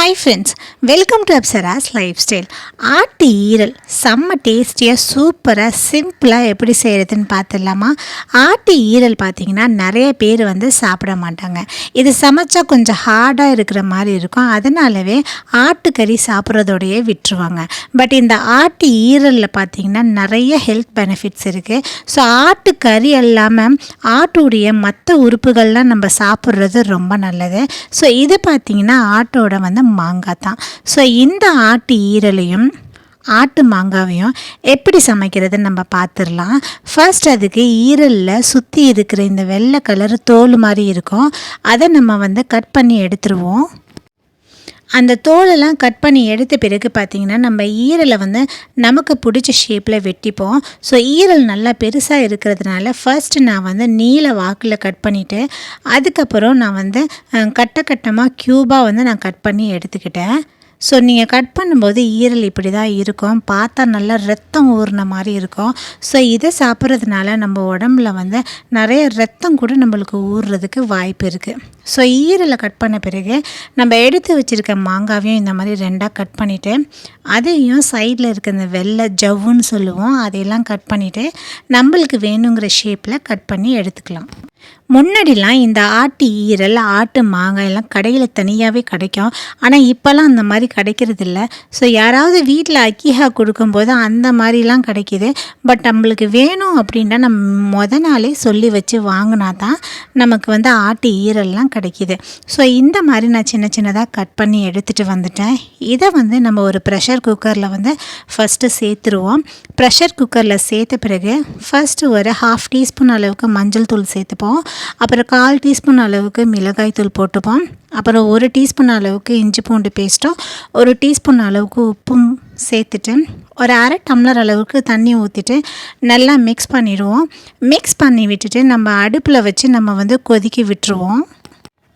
Hi friends, welcome to Apsaras life style. ஆட்டு ஈரல் செம்ம டேஸ்டியாக சூப்பராக சிம்பிளாக எப்படி செய்கிறதுன்னு பார்த்துடலாமா? ஆட்டு ஈரல் பார்த்திங்கன்னா நிறைய பேர் சாப்பிட மாட்டாங்க. இது சமைச்சா கொஞ்சம் ஹார்டாக இருக்கிற மாதிரி இருக்கும். அதனாலவே ஆட்டுக்கறி சாப்பிட்றதோடையே விட்டுருவாங்க. பட் இந்த ஆட்டு ஈரலில் பார்த்திங்கன்னா நிறைய ஹெல்த் பெனிஃபிட்ஸ் இருக்குது. ஸோ ஆட்டுக்கறி இல்லாமல் ஆட்டுடைய மற்ற உறுப்புகள்லாம் நம்ம சாப்பிட்றது ரொம்ப நல்லது. ஸோ இது பார்த்திங்கன்னா ஆட்டோட மாங்காய் தான். ஸோ இந்த ஆட்டு ஈரலையும் ஆட்டு மாங்காவையும் எப்படி சமைக்கிறதுன்னு நம்ம பார்த்துடலாம். ஃபர்ஸ்ட் அதுக்கு ஈரலில் சுற்றி இருக்கிற இந்த வெள்ளை கலர் தோல் மாதிரி இருக்கும், அதை நம்ம கட் பண்ணி எடுத்துருவோம். அந்த தோலெல்லாம் கட் பண்ணி எடுத்த பிறகு பார்த்திங்கன்னா நம்ம ஈரலை நமக்கு பிடிச்ச ஷேப்பில் வெட்டிப்போம். ஸோ ஈரல் நல்லா பெருசாக இருக்கிறதுனால ஃபர்ஸ்ட்டு நான் நீல வாக்கில் கட் பண்ணிவிட்டு அதுக்கப்புறம் நான் கட்டமாக க்யூபாக நான் கட் பண்ணி எடுத்துக்கிட்டேன். ஸோ நீங்கள் கட் பண்ணும்போது ஈரல் இப்படி தான் இருக்கும், பார்த்தா நல்லா ரத்தம் ஊறின மாதிரி இருக்கும். ஸோ இதை சாப்பிட்றதுனால நம்ம உடம்புல நிறைய ரத்தம் கூட நம்மளுக்கு ஊறுறதுக்கு வாய்ப்பு இருக்குது. ஸோ ஈரலை கட் பண்ண பிறகு நம்ம எடுத்து வச்சுருக்க மாங்காவையும் இந்த மாதிரி ரெண்டாக கட் பண்ணிவிட்டு அதையும் சைடில் இருக்க இந்த வெள்ளை ஜவ்வுன்னு சொல்லுவோம், அதையெல்லாம் கட் பண்ணிவிட்டு நம்மளுக்கு வேணுங்கிற ஷேப்பில் கட் பண்ணி எடுத்துக்கலாம். முன்னாடிலாம் இந்த ஆட்டு ஈரல் ஆட்டு மாங்காய் எல்லாம் கடையில் தனியாகவே கிடைக்கும். ஆனால் இப்போல்லாம் அந்த மாதிரி கிடைக்கிறதில்ல. ஸோ யாராவது வீட்டில் அக்கிஹா கொடுக்கும்போது அந்த மாதிரிலாம் கிடைக்கிது. பட் நம்மளுக்கு வேணும் அப்படின்னா நம்ம நாளே சொல்லி வச்சு வாங்கினா தான் நமக்கு ஆட்டு ஈரல்லாம் கிடைக்கிது. ஸோ இந்த மாதிரி நான் சின்ன சின்னதாக கட் பண்ணி எடுத்துகிட்டு வந்துட்டேன். இதை நம்ம ஒரு ப்ரெஷர் குக்கரில் ஃபஸ்ட்டு சேர்த்துருவோம். ப்ரெஷர் குக்கரில் சேர்த்த பிறகு ஃபஸ்ட்டு ஒரு 1/2 டீஸ்பூன் அளவுக்கு மஞ்சள் தூள் சேர்த்துப்போம். அப்புறம் 1/4 டீஸ்பூன் அளவுக்கு மிளகாய் தூள் போட்டுப்போம். அப்புறம் 1 டீஸ்பூன் அளவுக்கு இஞ்சி பூண்டு பேஸ்ட்டும் 1 டீஸ்பூன் அளவுக்கு உப்பும் சேர்த்துட்டு ஒரு 1/2 டம்ளர் அளவுக்கு தண்ணி ஊற்றிட்டு நல்லா மிக்ஸ் பண்ணிடுவோம். மிக்ஸ் பண்ணி விட்டுட்டு நம்ம அடுப்பில் வச்சு நம்ம கொதிக்க விட்டுருவோம்.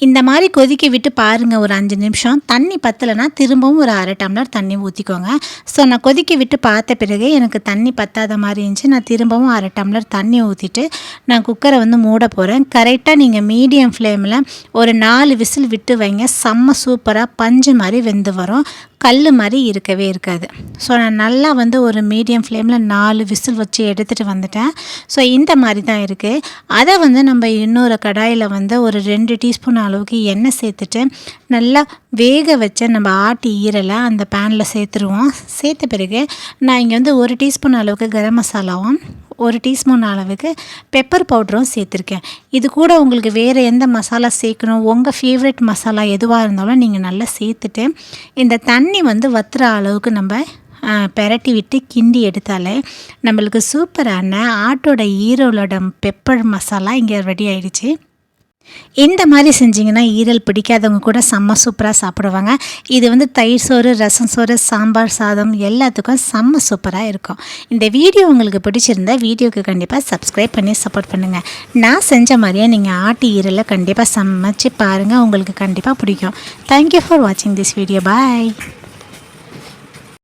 இந்த மாதிரி கொதிக்க விட்டு பாருங்கள், ஒரு 5 நிமிஷம். தண்ணி பத்தலைன்னா திரும்பவும் ஒரு 1/2 டம்ளர் தண்ணி ஊற்றிக்கோங்க. ஸோ நான் கொதிக்க விட்டு பார்த்த பிறகு எனக்கு தண்ணி பத்தாத மாதிரி இருந்துச்சு. நான் திரும்பவும் 1/2 டம்ளர் தண்ணி ஊற்றிட்டு நான் குக்கரை மூட போகிறேன். கரெக்டாக நீங்கள் மீடியம் ஃப்ளேமில் ஒரு 4 விசில் விட்டு வைங்க. செம்ம சூப்பராக பஞ்சு மாதிரி வெந்து வரும், கல் மாதிரி இருக்கவே இருக்காது. ஸோ நான் நல்லா ஒரு மீடியம் ஃப்ளேமில் 4 விசில் வச்சு எடுத்துகிட்டு வந்துட்டேன். ஸோ இந்த மாதிரி தான் இருக்குது. அதை நம்ம இன்னொரு கடாயில் ஒரு 2 டீஸ்பூன் அளவுக்கு எண்ணெய் சேர்த்துட்டு நல்லா வேக வச்ச நம்ம ஆட்டு ஈரலை அந்த பேனில் சேர்த்துருவோம். சேர்த்த பிறகு நான் இங்கே 1 டீஸ்பூன் அளவுக்கு கரம் மசாலாவும் 1 டீஸ்பூன் அளவுக்கு பெப்பர் பவுடரும் சேர்த்துருக்கேன். இது கூட உங்களுக்கு வேறு எந்த மசாலா சேர்க்கணும், உங்கள் ஃபேவரட் மசாலா எதுவாக இருந்தாலும் நீங்கள் நல்லா சேர்த்துட்டு இந்த தண்ணி வற்றுற அளவுக்கு நம்ம பெரட்டி விட்டு கிண்டி எடுத்தாலே நம்மளுக்கு சூப்பரான ஆட்டோட ஈரலோட பெப்பர் மசாலா இங்கே ரெடி ஆகிடுச்சு. இந்த மாதிரி செஞ்சிங்கன்னா ஈரல் பிடிக்காதவங்க கூட செம்ம சூப்பராக சாப்பிடுவாங்க. இது தயிர் சோறு, ரசம் சோறு, சாம்பார் சாதம் எல்லாத்துக்கும் செம்ம சூப்பராக இருக்கும். இந்த வீடியோ உங்களுக்கு பிடிச்சிருந்தா வீடியோக்கு கண்டிப்பாக சப்ஸ்கிரைப் பண்ணி சப்போர்ட் பண்ணுங்கள். நான் செஞ்ச மாதிரியே நீங்கள் ஆட்டு ஈரலை கண்டிப்பாக சமைச்சு பாருங்கள், உங்களுக்கு கண்டிப்பாக பிடிக்கும். தேங்க்யூ ஃபார் வாட்சிங் திஸ் வீடியோ. பாய்.